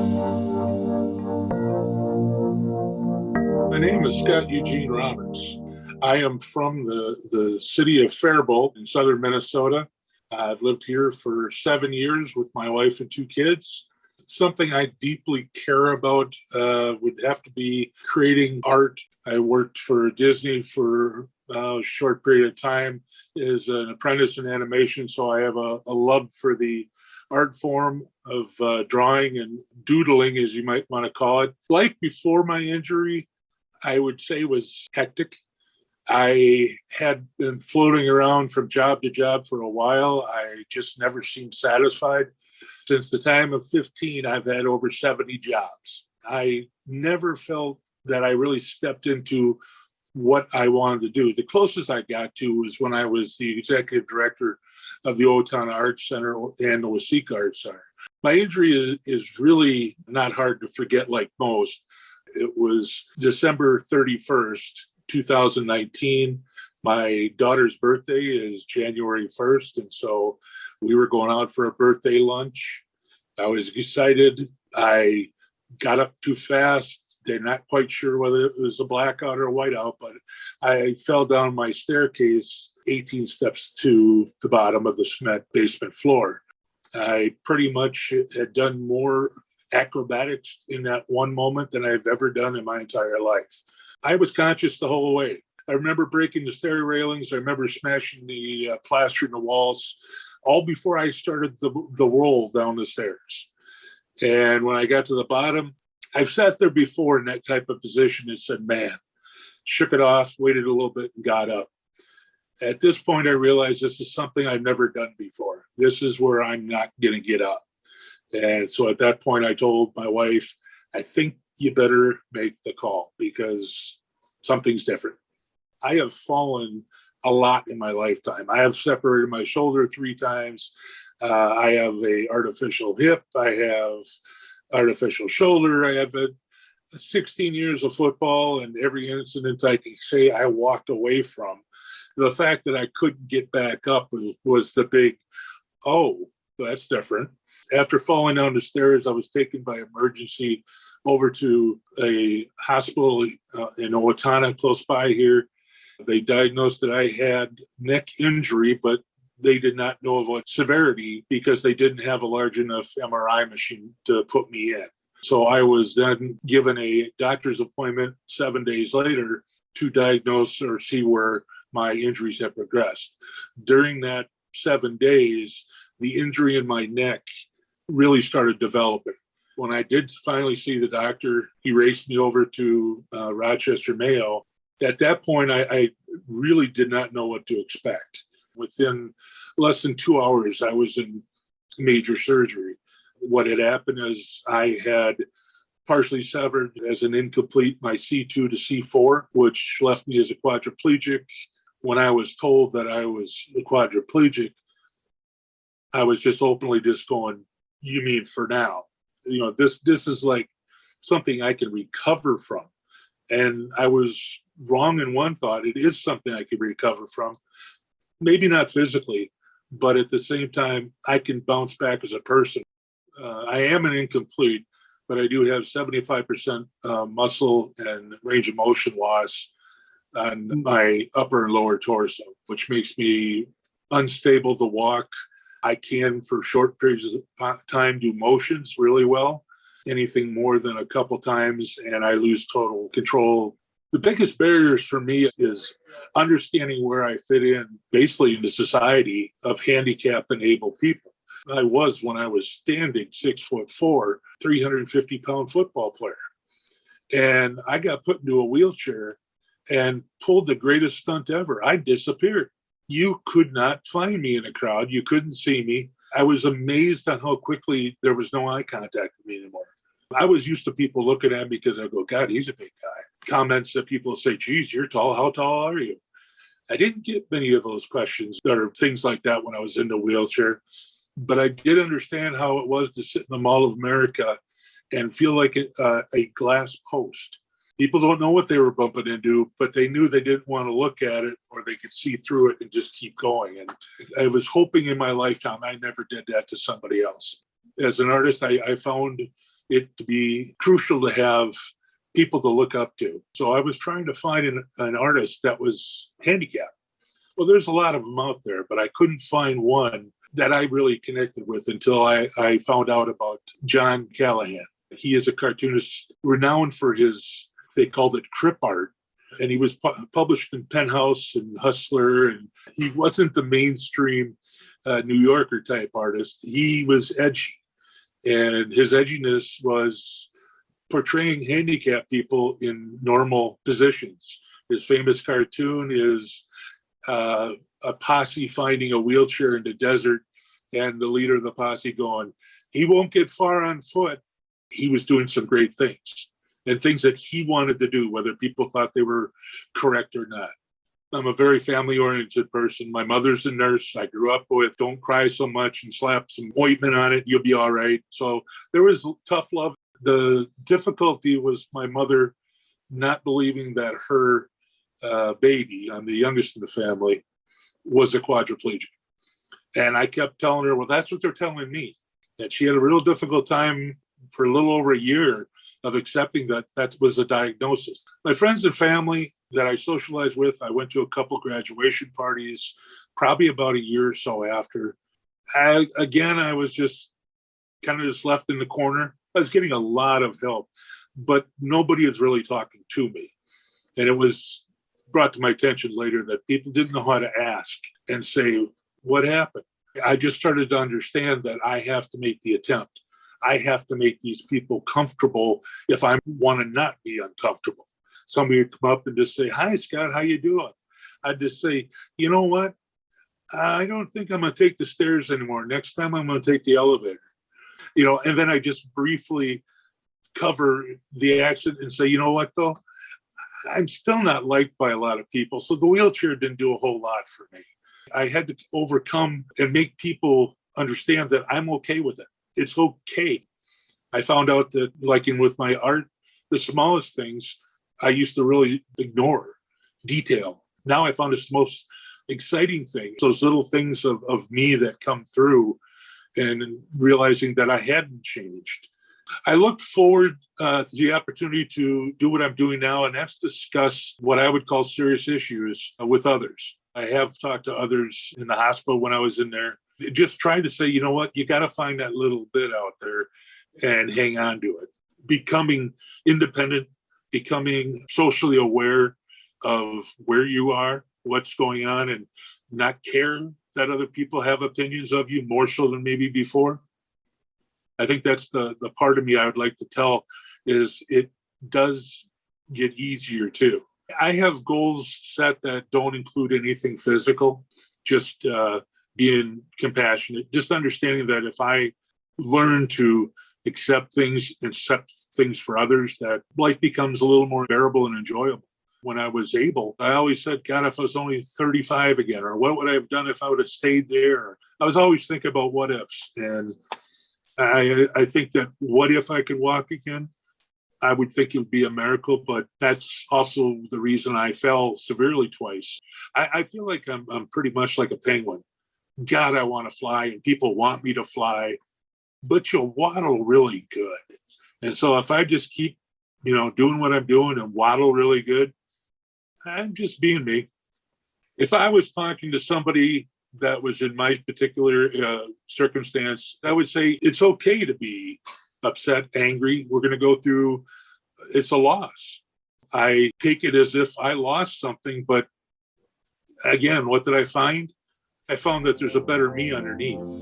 My name is Eugene Roberts. I am from the city of Faribault in southern Minnesota. I've lived here for 7 years with my wife and 2 kids. Something I deeply care about would have to be creating art. I worked for Disney for a short period of time as an apprentice in animation, so I have a love for the art form of drawing and doodling, as you might want to call it. Life before my injury, I would say, was hectic. I had been floating around from job to job for a while. I just never seemed satisfied. Since the time of 15, I've had over 70 jobs. I never felt that I really stepped into what I wanted to do. The closest I got to was when I was the executive director of the Old Town Arts Center and the Waseca Arts Center. My injury is really not hard to forget like most. It was December 31st, 2019. My daughter's birthday is January 1st, and so we were going out for a birthday lunch. I was excited. I got up too fast. They're not quite sure whether it was a blackout or a whiteout, but I fell down my staircase 18 steps to the bottom of the cement basement floor. I pretty much had done more acrobatics in that one moment than I've ever done in my entire life. I was conscious the whole way. I remember breaking the stair railings. I remember smashing the plaster in the walls, all before I started the roll down the stairs. And when I got to the bottom, I've sat there before in that type of position and said, man, shook it off, waited a little bit and got up. At this point, I realized this is something I've never done before. This is where I'm not going to get up. And so at that point, I told my wife, I think you better make the call because something's different. I have fallen a lot in my lifetime. I have separated my shoulder 3 times. I have an artificial hip. I have artificial shoulder. I have 16 years of football, and every incident I can say I walked away from. The fact that I couldn't get back up was the big, oh, that's different. After falling down the stairs, I was taken by emergency over to a hospital in Owatonna, close by here. They diagnosed that I had neck injury, but they did not know of what severity because they didn't have a large enough MRI machine to put me in. So I was then given a doctor's appointment 7 days later to diagnose or see where my injuries had progressed. During that 7 days, the injury in my neck really started developing. When I did finally see the doctor, he raced me over to Rochester, Mayo. At that point, I really did not know what to expect. Within less than 2 hours, I was in major surgery. What had happened is I had partially severed as an incomplete my C2 to C4, which left me as a quadriplegic. When I was told that I was a quadriplegic, I was just openly just going, you mean for now? You know, this is like something I can recover from. And I was wrong in one thought. It is something I can recover from. Maybe not physically, but at the same time, I can bounce back as a person. I am an incomplete, but I do have 75% muscle and range of motion loss on my upper and lower torso, which makes me unstable to walk. I can, for short periods of time, do motions really well. Anything more than a couple times, and I lose total control. The biggest barriers for me is understanding where I fit in, basically in the society of handicap-enabled people. I was, when I was standing, 6'4", 350-pound football player. And I got put into a wheelchair and pulled the greatest stunt ever. I disappeared. You could not find me in a crowd. You couldn't see me. I was amazed at how quickly there was no eye contact with me anymore. I was used to people looking at me because I go, God, he's a big guy. Comments that people say, geez, you're tall. How tall are you? I didn't get many of those questions or things like that when I was in the wheelchair, but I did understand how it was to sit in the Mall of America and feel like a glass post. People don't know what they were bumping into, but they knew they didn't want to look at it or they could see through it and just keep going. And I was hoping in my lifetime I never did that to somebody else. As an artist, I found it to be crucial to have people to look up to. So I was trying to find an artist that was handicapped. Well, there's a lot of them out there, but I couldn't find one that I really connected with until I found out about John Callahan. He is a cartoonist renowned for his, they called it crip art. And he was published in Penthouse and Hustler. And he wasn't the mainstream New Yorker type artist. He was edgy. And his edginess was portraying handicapped people in normal positions. His famous cartoon is a posse finding a wheelchair in the desert and the leader of the posse going, he won't get far on foot. He was doing some great things and things that he wanted to do, whether people thought they were correct or not. I'm a very family-oriented person. My mother's a nurse. I grew up with don't cry so much and slap some ointment on it, you'll be all right. So there was tough love. The difficulty was my mother not believing that her baby, I'm the youngest in the family, was a quadriplegic. And I kept telling her, well, that's what they're telling me. And she had a real difficult time for a little over a year of accepting that that was a diagnosis. My friends and family that I socialized with, I went to a couple graduation parties, probably about a year or so after. I was just kind of just left in the corner. I was getting a lot of help, but nobody was really talking to me. And it was brought to my attention later that people didn't know how to ask and say, what happened? I just started to understand that I have to make the attempt. I have to make these people comfortable if I want to not be uncomfortable. Somebody would come up and just say, hi, Scott, how you doing? I'd just say, you know what? I don't think I'm going to take the stairs anymore. Next time I'm going to take the elevator. And then I just briefly cover the accident and say, you know what, though? I'm still not liked by a lot of people. So the wheelchair didn't do a whole lot for me. I had to overcome and make people understand that I'm okay with it. It's okay. I found out that, like with my art, the smallest things I used to really ignore detail. Now I found it's the most exciting thing. Those little things of me that come through and realizing that I hadn't changed. I look forward to the opportunity to do what I'm doing now, and that's discuss what I would call serious issues with others. I have talked to others in the hospital when I was in there, just trying to say, you know what, you got to find that little bit out there and hang on to it. Becoming independent, becoming socially aware of where you are, what's going on, and not caring that other people have opinions of you more so than maybe before. I think that's the part of me I would like to tell is it does get easier too. I have goals set that don't include anything physical, just being compassionate, just understanding that if I learn to accept things and accept things for others, that life becomes a little more bearable and enjoyable. When I was able, I always said, God, if I was only 35 again, or what would I have done if I would have stayed there? I was always thinking about what ifs. And I think that what if I could walk again? I would think it would be a miracle, but that's also the reason I fell severely twice. I feel like I'm pretty much like a penguin. God, I want to fly, and people want me to fly, but you'll waddle really good. And so if I just keep, doing what I'm doing and waddle really good, I'm just being me. If I was talking to somebody that was in my particular circumstance, I would say it's okay to be upset, angry. We're going to go through, it's a loss. I take it as if I lost something, but again, what did I find? I found that there's a better me underneath.